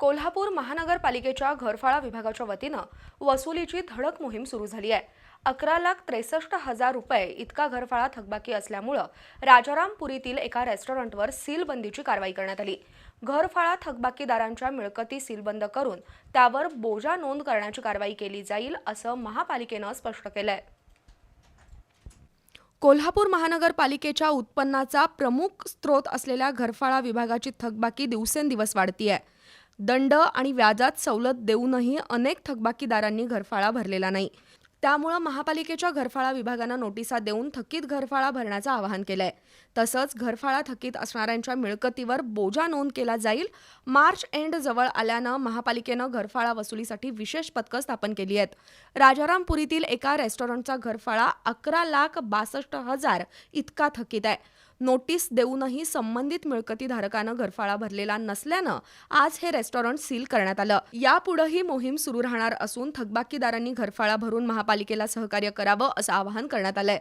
कोल्हापूर महानगरपालिकेच्या घरफाळा विभागाच्या वतीनं वसुलीची धडक मोहीम सुरू झाली आहे। 11,63,000 रुपये इतका घरफाळा थकबाकी असल्यामुळं राजारामपुरीतील एका रेस्टॉरंटवर सीलबंदीची कारवाई करण्यात आली। घरफाळा थकबाकीदारांच्या मिळकती सीलबंद करून त्यावर बोजा नोंद करण्याची कारवाई केली जाईल असं महापालिकेनं स्पष्ट केलंय। कोल्हापूर महानगरपालिकेच्या उत्पन्नाचा प्रमुख स्रोत असलेल्या घरफाळा विभागाची थकबाकी दिवसेंदिवस वाढतीये। दंड आणि व्याजात सवलत देऊनही अनेक थकबाकीदारांनी घरफाळा भरलेला नाही। त्यामुळे महापालिकेच्या घरफाळा विभागानं नोटिसा देऊन थकीत घरफाळा भरण्याचं आवाहन केलंय। तसंच घरफाळा थकीत असणाऱ्यांच्या मिळकतीवर बोजा नोंद केला जाईल। मार्च एंड जवळ आल्यानं महापालिकेनं घरफाळा वसुलीसाठी विशेष पथकं स्थापन केली आहेत। राजारामपुरीतील एका रेस्टॉरंटचा घरफाळा 11,62,000 इतका थकीत आहे। नोटीस देऊनही संबंधित मिळकतीधारकानं घरफाळा भरलेला नसल्यानं आज हे रेस्टॉरंट सील करण्यात आलं। यापुढेही मोहीम सुरू राहणार असून थकबाकीदारांनी घरफाळा भरून महापालिकेला सहकार्य करावं असं आवाहन करण्यात आलंय।